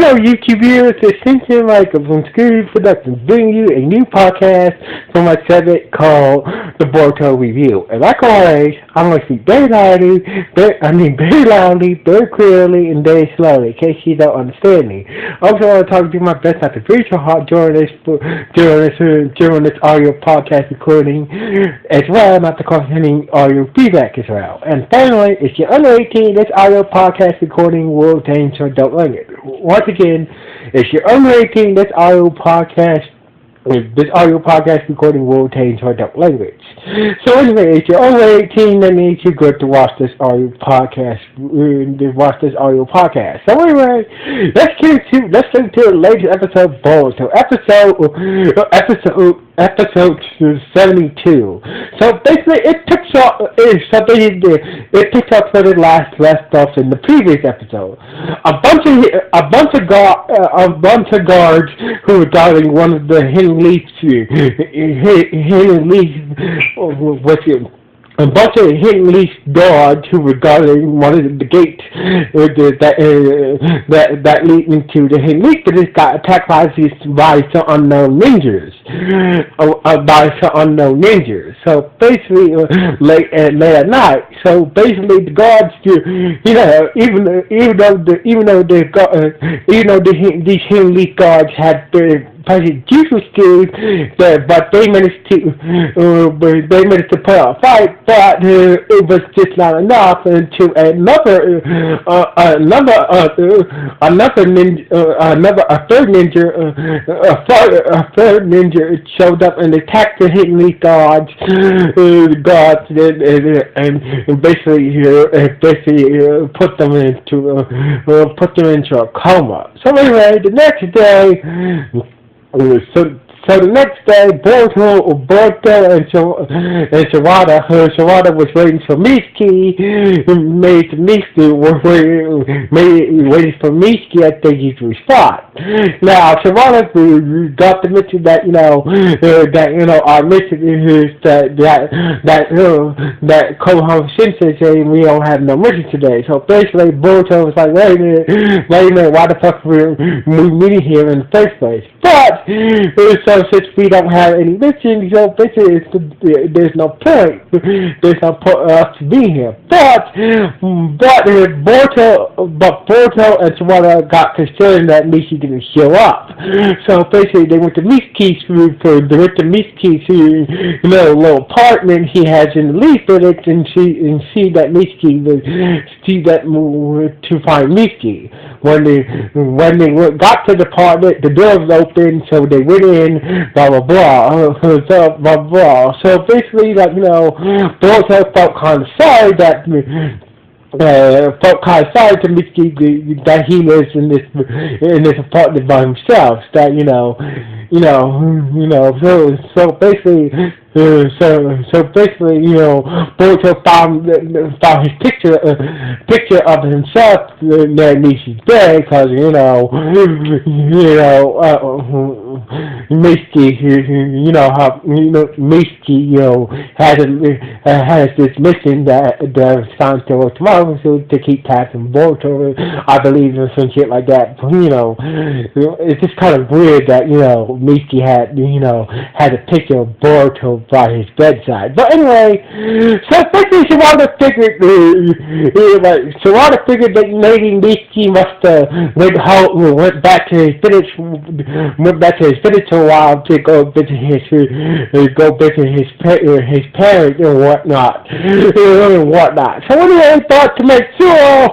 Hello, YouTube viewers. It's Cynthia Michael from Scooby Productions, bringing you a new podcast for my segment called the Boruto Review. And like always, I'm going to speak very loudly, very clearly, and very slowly, in case you don't understand me. Also, I want to talk to you my best not to breathe so hard during this audio podcast recording, as well, not to cause any audio feedback as well. And finally, if you're under 18, this audio podcast recording will contain some adult language. Once again, if you're under 18, this audio podcast recording will contain some adult language. So anyway, if you're over 18, that means you're good to watch this audio podcast. So anyway, let's get to the latest episode of Boruto. Episode 72. So basically, it picks up where the last left off in the previous episode. A bunch of guards who were guarding one of the hidden leaves, a bunch of hidden leaf guards who were guarding one of the gates that lead into the hidden leaf, but it got attacked by some unknown ninjas. So basically, late at night. So basically, the guards, even though these hidden leaf guards had pretty useless skills, but they managed to put up a fight. But it was just not enough until a third ninja showed up and attacked the hidden leaf guards, and basically put them into a coma. So anyway, the next day. So the next day, Boruto and Shirada was waiting for Mitsuki, waiting for Mitsuki at the usual spot. Now, Shirada got the mission that our mission is that Kohan Sensei saying we don't have no mission today. So basically, Boruto was like, wait a minute, why the fuck are we meeting here in the first place? But so since we don't have any missions, so basically there's no point. There's no point us to be here. But Boruto and Shirada got concerned that Mishi didn't show up. So basically they went to Mishi's little apartment he has in the Leaf Village and see that Mishi to find Mishi. When they got to the apartment, the door was open, so they went in, blah blah blah. So basically, Boruto felt kind of sorry to Mitsuki that he lives in this apartment by himself. So basically, Boruto found his picture of himself near Nishi's bed, because Mitsuki has this mission that assigned to tomorrow, so to keep tabs on Boruto, I believe, or some shit like that. But, it's just kind of weird that Mitsuki had a picture of Boruto by his bedside. But anyway, so basically Shirada figured that maybe Mitsuki must went back to his village for a while to go visit his parents and whatnot. So anyway, I thought to make sure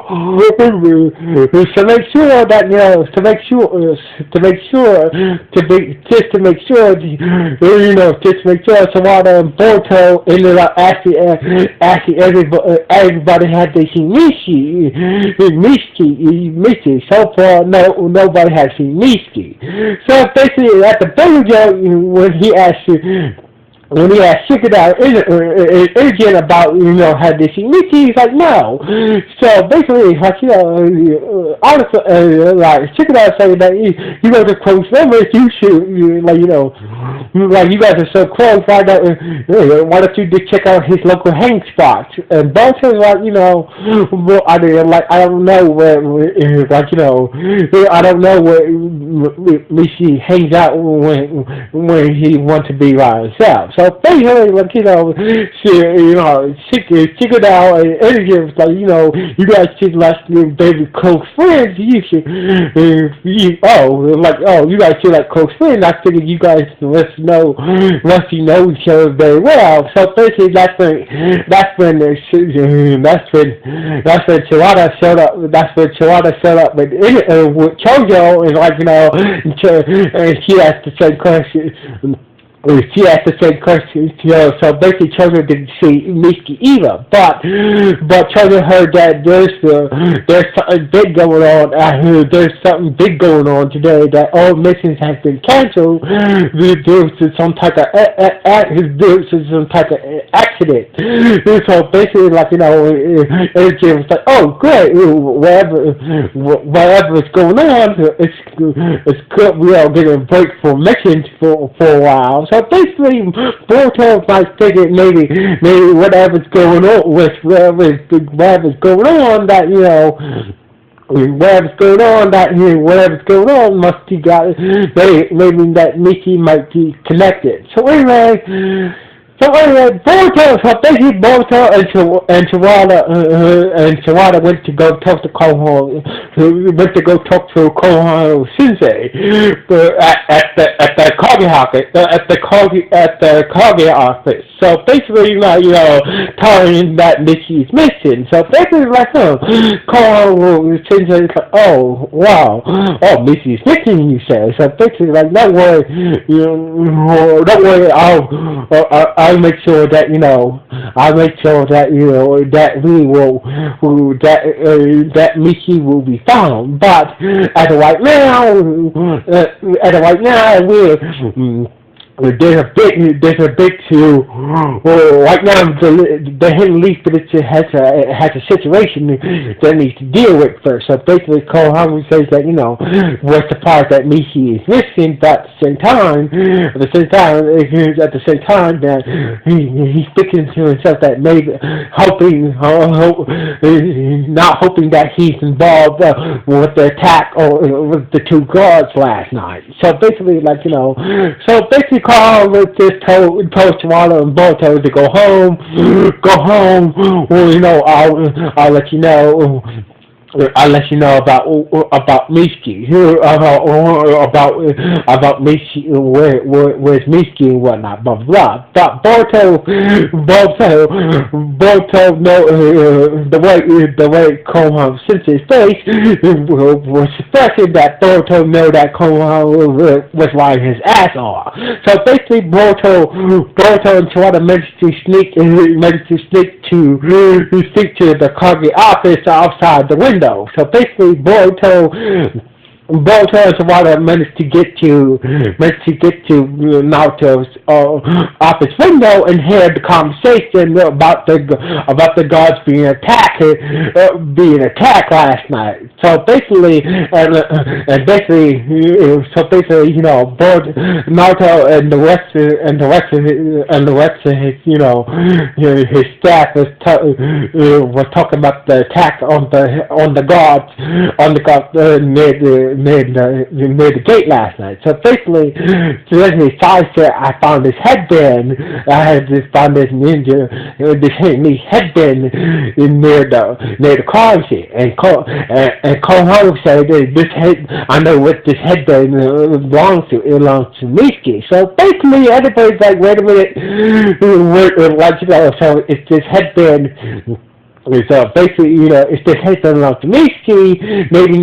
Shirada and Boruto ended up asking everybody had to see Mishi. So far, nobody has seen Mishi. So basically, at the video, when he asked when he asked Chicken out again about, had this Mickey, he's like, no. So basically, like, honestly, like, Chicken out saying that, guys are close members, you should, like, you guys are so close, why don't you just check out his local hang spots? And Bones is like, well, I don't know like, I don't know where Mickey hangs out when he wants to be by himself. So basically, like, she go down and energy was like, you guys should like baby close friends. You should, you guys should like close friends. I figured you guys must know each other very well. So basically, that's when Chihuahua showed up. That's when Chihuahua showed up with Chojo, and like, and she asked the same question. She asked the same question, so basically Chojo didn't see Mishki either, but Chojo heard that there's something big going on. I heard there's something big going on today, that all missions have been canceled due to some type of accident. So basically, like, it was like, oh great, whatever's going on, it's good. We are getting a break for missions for a while. So basically, Boruto might figure maybe whatever's going on whatever's going on whatever's going on must be got maybe that Mickey might be connected. So anyway, Boruto, so basically Boruto and Shawada went to go talk to Koho Sensei at the Kage office. So basically, telling that Mickey's missing. So basically, like, Koho Sensei is like, oh wow, Mickey's missing, you say. So basically, like, don't worry, I'll make sure that that we will that Mickey will be found. But as of right now, there's a big to right now the hidden leaf has a situation that needs to deal with first. So basically, Koharu says that what's the part that Michi is missing, but at the same time that he's thinking to himself that maybe not hoping that he's involved with the attack or with the two guards last night. So basically, Carl just told Shawada and Boruto to go home. Well, I'll let you know about Mishki, about Mishki, where's Mishki and whatnot, blah blah. But Boruto the way Kohan Sensei's face was expressing that Boruto knew that Kohan was lying his ass off. So basically, Boruto and Shawada managed to sneak to the Kage office outside the window. So basically, Boruto and Shawada managed to get to Naruto's office window and hear the conversation about the guards being attacked last night. So basically, Naruto and the rest of his staff was talking about the attack on the guards near the gate last night. So basically, Sai said, I found this headband. I had just found this ninja, this headband near the car seat. And Koharu said, I know what this headband belongs to. It belongs to Mishki. So basically, everybody's like, wait a minute, so it's this headband. So basically, it's the hate of Mitsuki, maybe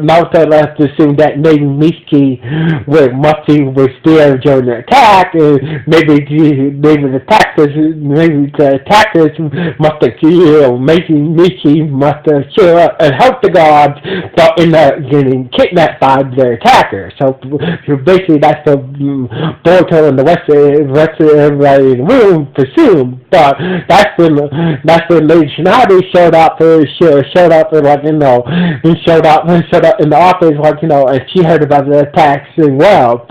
Naruto left to assume that maybe Mitsuki was there during the attack, and maybe the attackers must have, maybe Mitsuki must have showed up and helped the gods, but ended up getting kidnapped by the attackers. So basically, that's the Boruto and the rest of everybody in the room presumed, but that's when Lady Tsunade showed up and showed up in the office, and she heard about the attacks as well,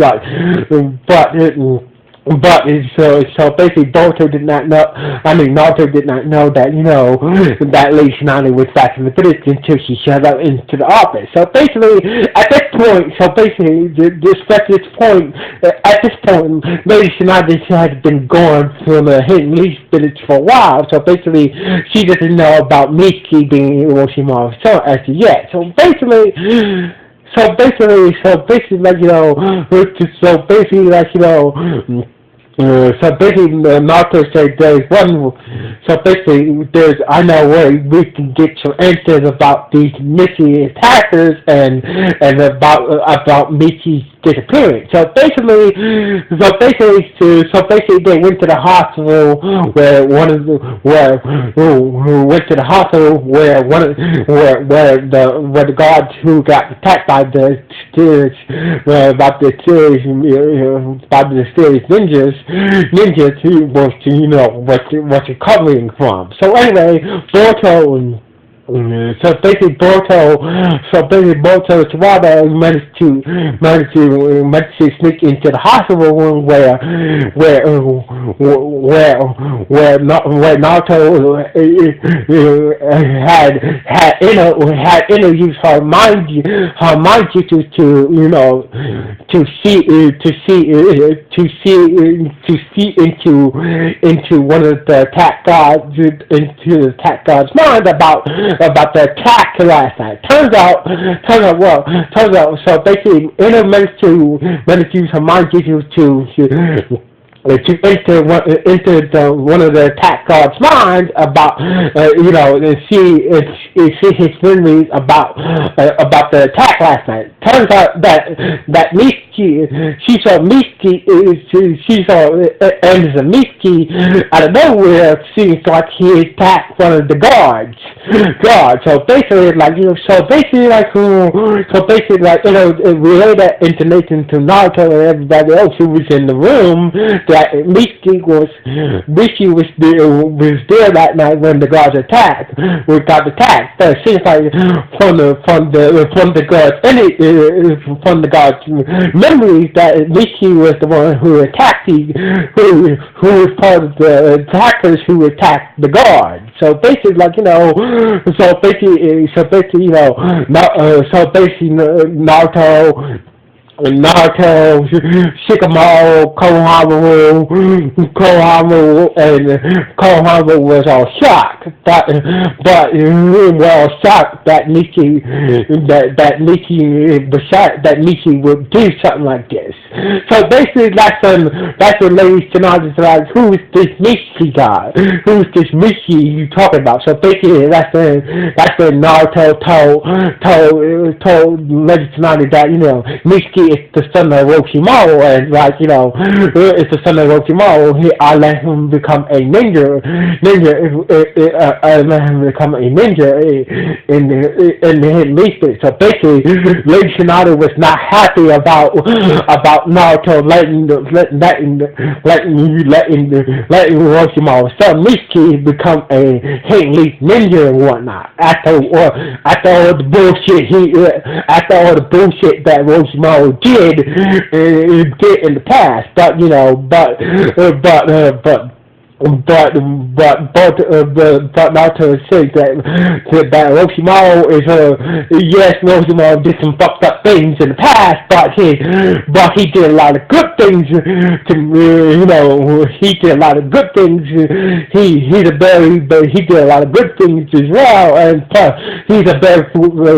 so basically Boruto did not know, Naruto did not know that, that Lady Tsunade was back in the village until she showed up into the office. So basically, at this point, Lady Tsunade had been gone from the Hidden Leaf village for a while, so basically, she doesn't know about Mitsuki being Orochimaru's son as of yet. So basically, Naruto said there's one. So basically, I know where we can get some answers about these Mickey attackers and about Mickey's disappearance. So basically, they went to the hospital where the guards who got attacked by the mysterious ninjas who was recovering from. So anyway, Boruto Tawada managed to sneak into the hospital room where Naruto had interviews her mind into one of the attack gods mind about the attack last night. Turns out, so basically, Ino managed to use her mind to enter one of the attack guards' minds about and see his memories about the attack last night. Turns out that Mitsuki, and Mitsuki out of nowhere seems like he attacked one of the guards. So basically, it relayed that information to Naruto and everybody else who was in the room that Mitsuki was there that night when the guards got attacked. But it seems like from the guards' memories that Mitsuki was the one who attacked who was part of the attackers who attacked the guards. So basically, Naruto, Shikamaru, Konohamaru was all shocked, that Nikki would do something like this. So basically, that's when Lady Tsunade's like, who is this Nikki guy? Who is this Nikki you talking about? So basically, that's when Naruto told Lady Tsunade that Nikki is the son of Orochimaru, and it's the son of Orochimaru. I let him become a ninja. I let him become a ninja in the Hidden Leaf. So basically, Lady Tsunade was not happy about Naruto letting Orochimaru's son Mitsuki become a Hidden Leaf ninja and whatnot. After all the bullshit that Orochimaru did in the past, but Naruto says that Orochimaru Orochimaru did some fucked up things in the past, but he did a lot of good things. He did a lot of good things. He did a lot of good things as well, and plus he's a very important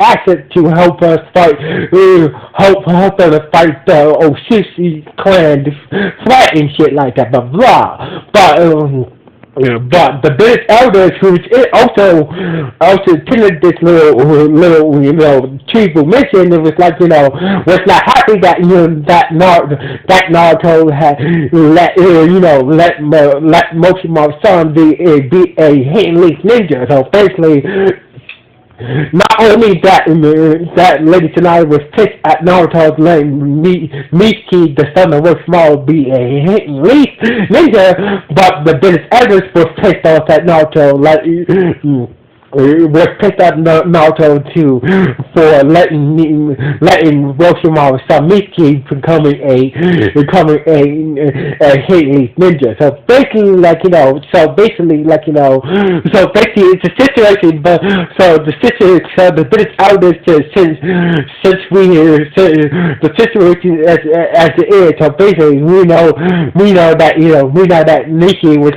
asset to help us fight the Oshishi clan flat and shit like that, blah blah. But the British elders who also attended this little cheerful mission, it was like was like happy that that Naruto had let Mochima's son be a hidden leaf ninja. So basically, not only that Lady Tsunade was pissed at Naruto's letting Miki, the son of Orochimaru, be a hidden leaf ninja, but the British elders was pissed off at Naruto was pissed at Naruto too for letting Orochimaru's son Miki becoming a hidden leaf ninja. So basically, it's a situation. But the British elders since the situation as it is. So basically, we know that Miki was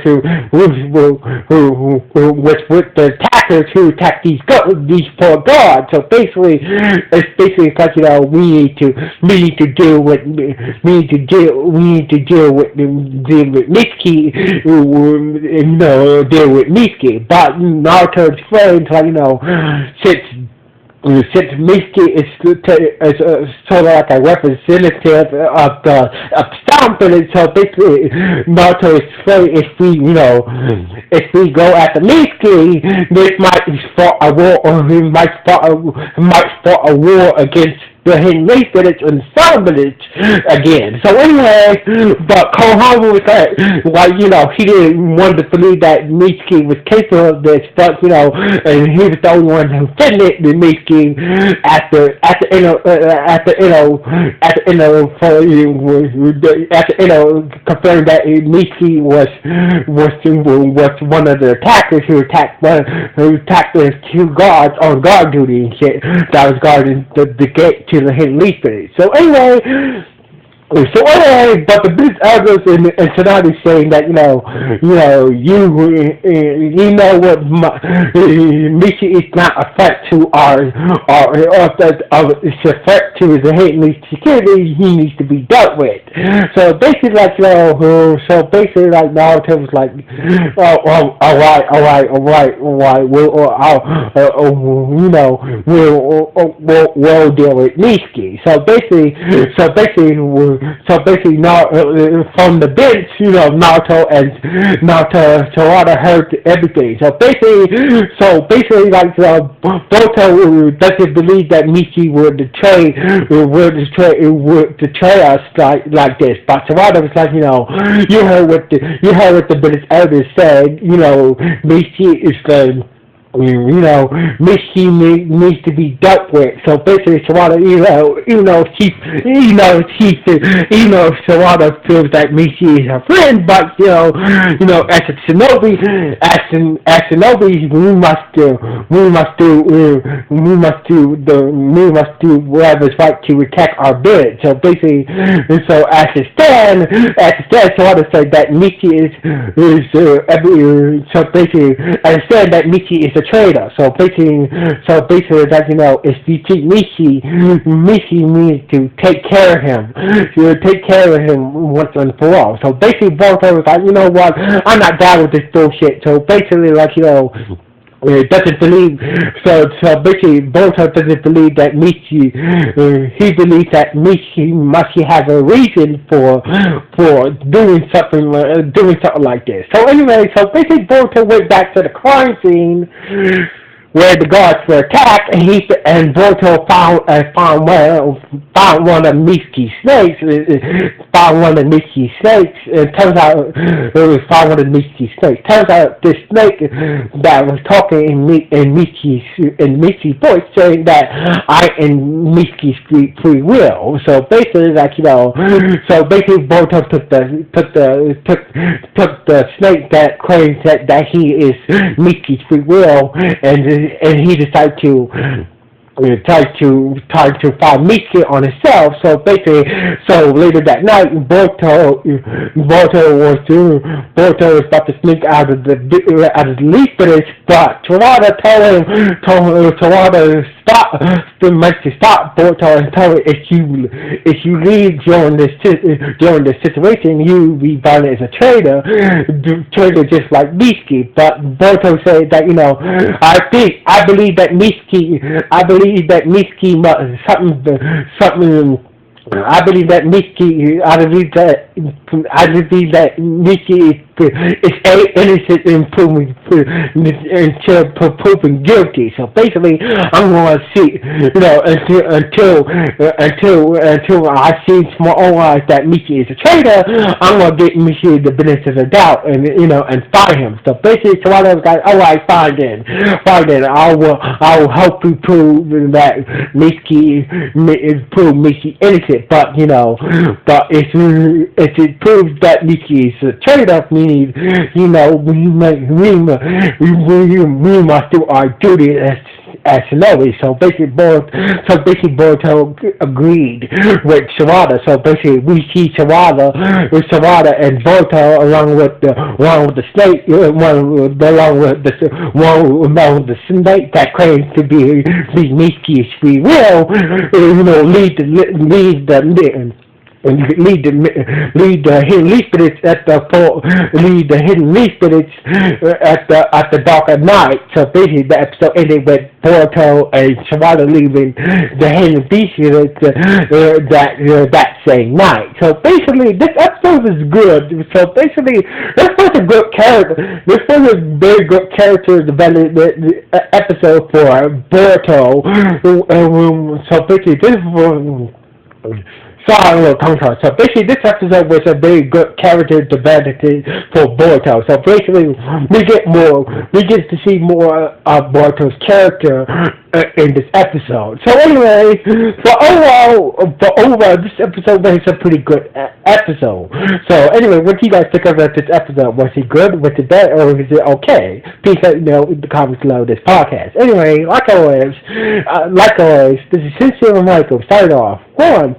with the attackers who attack these poor gods. So basically, it's like we need to deal with Mitsuki, deal with Mitsuki. But Naruto explains since Mitsuki is sort of like a representative of the sound village, so basically Naruto is afraid if we go after Mitsuki, this might start a war, or he might start a war against the hidden leaf village and the sound village again. So anyway, but Konohama was he didn't want to believe that Mitsuki was capable of this, but and he was the only one who defended the Mitsuki after confirmed that Mitsuki was one of the attackers who attacked the two guards on guard duty and shit that was guarding the gate to the hidden leaf village. So anyway, but the British elders and Tsunade saying that Michi is not a threat to it's a threat to the hidden leaf security. He needs to be dealt with. So basically, Naruto was like, all right. We'll deal with Mitsuki. So basically, from the bench, Naruto and Sawada heard everything. So basically, Boruto doesn't believe that Michi would betray us like this. But Sawada was like, you heard what the British elders said. Michi is the Michi needs to be dealt with. So basically, Sawada, Sawada feels that Michi is her friend, but as a shinobi, we must do whatever's right to protect our village. So basically, as it stands, Sawada said that Michi that Michi is a traitor. So basically, that if you think Michi needs to take care of him, once and for all. So basically, Boruto was like, what? I'm not down with this bullshit. So basically, doesn't believe. So basically, Boruto doesn't believe that Michi. He believes that Michi has a reason for doing something like this. So anyway, basically, Boruto went back to the crime scene where the guards were attacked, and Boruto found one of Mitsuki's snakes. It turns out it was found one of Mitsuki's snakes. Turns out this snake that was talking in Mitsuki's voice, saying that I am Mitsuki's free will. So basically, Boruto took the snake that claims that he is Mitsuki's free will, and he decided to tried to find Miki on himself. So basically, so later that night, Boruto was about to sneak out of the leaf village, but Tawada told Tawada stop Boruto and told him if you leave during this situation, you be violent as a traitor just like Miki. But Boruto said that I believe that Miski something. I believe that Mickey is innocent until proven guilty. So basically, I'm going to see, until I see from my own eyes that Mickey is a traitor, I'm going to get Mickey the benefit of the doubt and fire him. So basically, so I was like, all right, fine then. I will help you prove that Mickey innocent. But if it proves that Mickey is a traitor, meaning we must do our duty as shinobi. So basically, Boruto agreed with Sawada. So basically, we see Sawada and Boruto along with the snake, along with the snake that claims to be Mickey's free will, lead hidden leaf spirits at the dark of night. So basically, the episode ended with Boruto and Sawada leaving the hidden leaf spirits that same night. So basically, this episode is good. So basically, this was a good character. This was a very good character development episode for Boruto. So basically, this was. Sorry, a little tongue tie. So basically, this episode was a very good character development for Boruto. So basically, we get to see more of Boruto's character in this episode. So anyway, for overall, this episode was a pretty good episode. So anyway, what do you guys think about this episode? Was it good? Was it bad? Or was it okay? Please let me know in the comments below this podcast. Anyway, like always, this is Sincere and Michael. Signing off. 1,